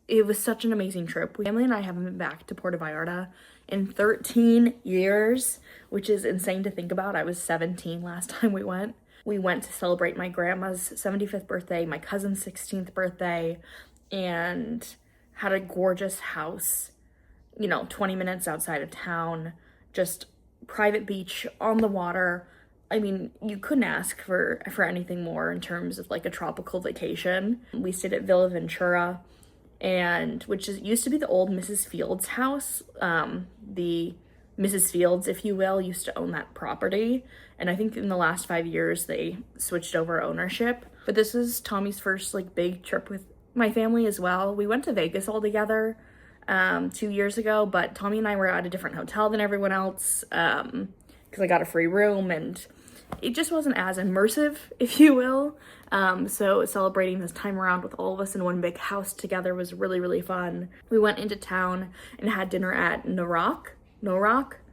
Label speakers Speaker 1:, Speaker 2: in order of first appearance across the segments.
Speaker 1: it was such an amazing trip. Family and I haven't been back to Puerto Vallarta in 13 years, which is insane to think about. I was 17 last time we went. We went to celebrate my grandma's 75th birthday, my cousin's 16th birthday, and had a gorgeous house, 20 minutes outside of town, just private beach on the water. I mean, you couldn't ask for anything more in terms of like a tropical vacation. We stayed at Villa Ventura, which used to be the old Mrs. Fields house. The Mrs. Fields, if you will, used to own that property. And I think in the last 5 years, they switched over ownership. But this was Tommy's first like big trip with my family as well. We went to Vegas all together 2 years ago, but Tommy and I were at a different hotel than everyone else because I got a free room, and it just wasn't as immersive, if you will. So celebrating this time around with all of us in one big house together was really, really fun. We went into town and had dinner at No Rock.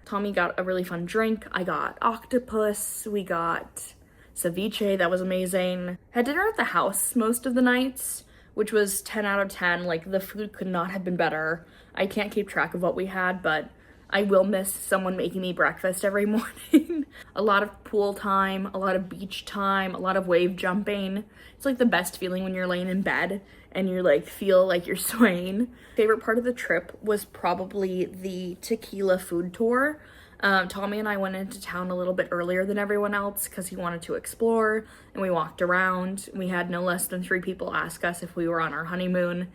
Speaker 1: Tommy got a really fun drink. I got octopus. We got ceviche. That was amazing. Had dinner at the house most of the nights, which was 10 out of 10. Like, the food could not have been better. I can't keep track of what we had, but I will miss someone making me breakfast every morning. A lot of pool time, a lot of beach time, a lot of wave jumping. It's like the best feeling when you're laying in bed and you like feel like you're swaying. Favorite part of the trip was probably the Tequila food tour. Tommy and I went into town a little bit earlier than everyone else because he wanted to explore, and we walked around. We had no less than 3 people ask us if we were on our honeymoon,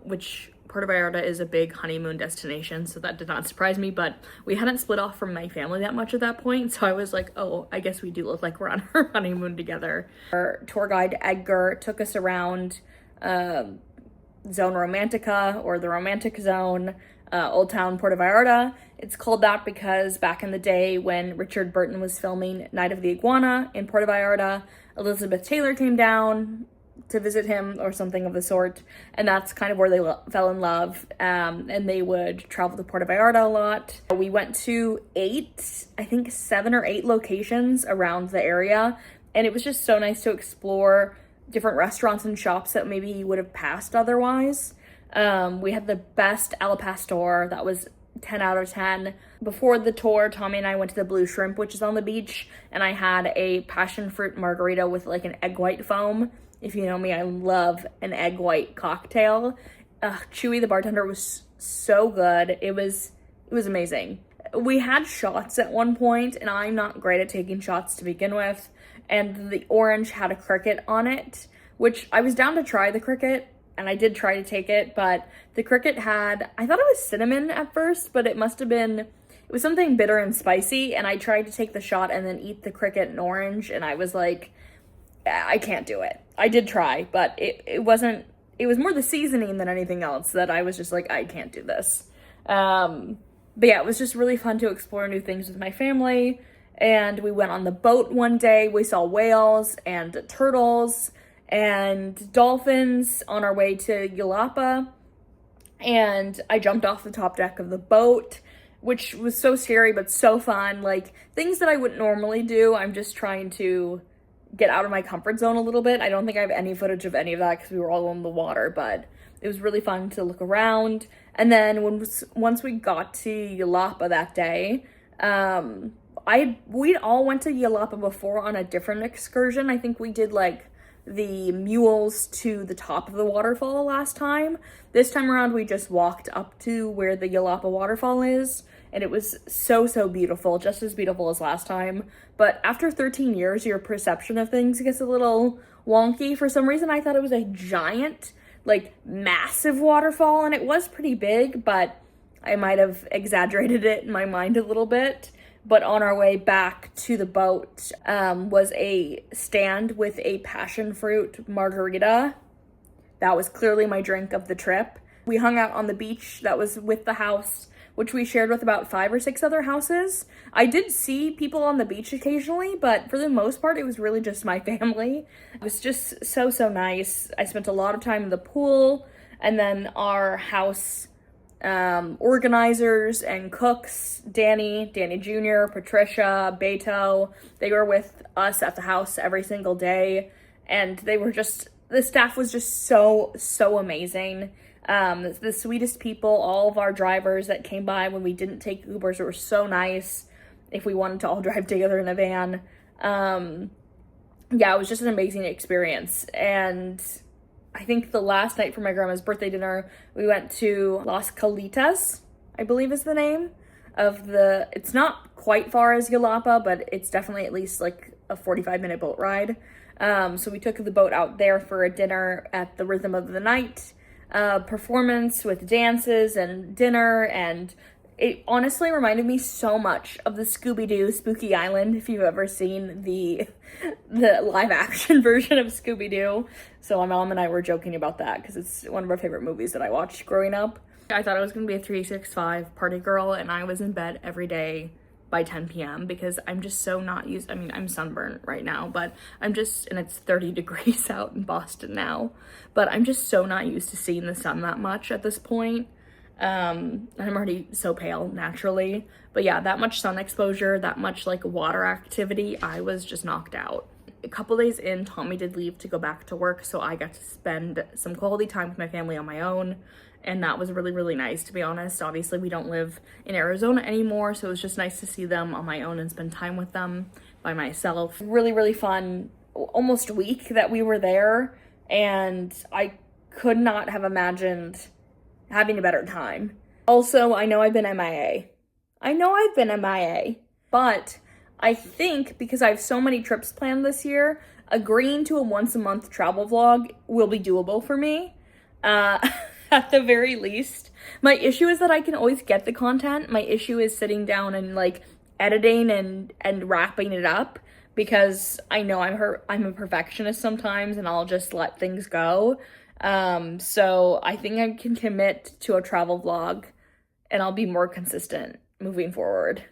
Speaker 1: which Puerto Vallarta is a big honeymoon destination, so that did not surprise me, but we hadn't split off from my family that much at that point, so I was like, oh, I guess we do look like we're on our honeymoon together. Our tour guide, Edgar, took us around Zone Romantica, or the Romantic Zone, Old Town Puerto Vallarta. It's called that because back in the day when Richard Burton was filming Night of the Iguana in Puerto Vallarta, Elizabeth Taylor came down to visit him or something of the sort, and that's kind of where they fell in love, and they would travel to Puerto Vallarta a lot. We went to 7 or 8 locations around the area, and it was just so nice to explore different restaurants and shops that maybe you would have passed otherwise. We had the best al pastor. That was 10 out of 10. Before the tour, Tommy and I went to the Blue Shrimp, which is on the beach, and I had a passion fruit margarita with like an egg white foam. If you know me, I love an egg white cocktail. Chewy, the bartender, was so good. It was amazing. We had shots at one point, and I'm not great at taking shots to begin with, and the orange had a cricket on it, which I was down to try the cricket, and I did try to take it, but the cricket I thought it was cinnamon at first, but it was something bitter and spicy, and I tried to take the shot and then eat the cricket and orange, and I was like, I can't do it. I did try, but it was more the seasoning than anything else that I was just like, I can't do this. But yeah, it was just really fun to explore new things with my family, and we went on the boat one day. We saw whales and turtles and dolphins on our way to Yulapa, and I jumped off the top deck of the boat, which was so scary but so fun. Like, things that I wouldn't normally do. I'm just trying to get out of my comfort zone a little bit. I don't think I have any footage of any of that because we were all in the water, but it was really fun to look around. And then once we got to Yulapa that day, we'd all went to Yulapa before on a different excursion. I think we did like the mules to the top of the waterfall last time. This time around, we just walked up to where the Yulapa waterfall is, and it was so, so beautiful, just as beautiful as last time. But after 13 years, your perception of things gets a little wonky. For some reason, I thought it was a giant, like, massive waterfall, and it was pretty big, but I might have exaggerated it in my mind a little bit. But on our way back to the boat was a stand with a passion fruit margarita. That was clearly my drink of the trip. We hung out on the beach that was with the house, which we shared with about 5 or 6 other houses. I did see people on the beach occasionally, but for the most part, it was really just my family. It was just so, so nice. I spent a lot of time in the pool, and then our house organizers and cooks, Danny Jr., Patricia, Beto, they were with us at the house every single day, and they were just The staff was just so amazing. The sweetest people. All of our drivers that came by when we didn't take Ubers were so nice. If we wanted to all drive together in a van. Yeah, it was just an amazing experience. And I think the last night for my grandma's birthday dinner, we went to Las Calitas, I believe is the name of it's not quite far as Yalapa, but it's definitely at least like a 45-minute boat ride. So we took the boat out there for a dinner at the Rhythm of the Night performance with dances and dinner, and it honestly reminded me so much of the Scooby-Doo Spooky Island, if you've ever seen the live action version of Scooby-Doo. So my mom and I were joking about that because it's one of our favorite movies that I watched growing up. I thought I was going to be a 365 party girl, and I was in bed every day by 10 p.m. because I'm just so not used. I mean, I'm sunburned right now, but and it's 30 degrees out in Boston now, but I'm just so not used to seeing the sun that much at this point. I'm already so pale naturally, but yeah, that much sun exposure, that much like water activity, I was just knocked out. A couple days in, Tommy did leave to go back to work, so I got to spend some quality time with my family on my own, and that was really, really nice, to be honest. Obviously, we don't live in Arizona anymore, so it was just nice to see them on my own and spend time with them by myself. Really, really fun, almost week that we were there, and I could not have imagined having a better time. Also, I know I've been MIA. But I think because I have so many trips planned this year, agreeing to a once-a-month travel vlog will be doable for me. At the very least. My issue is that I can always get the content. My issue is sitting down and like editing and wrapping it up, because I know I'm a perfectionist sometimes and I'll just let things go. So I think I can commit to a travel vlog and I'll be more consistent moving forward.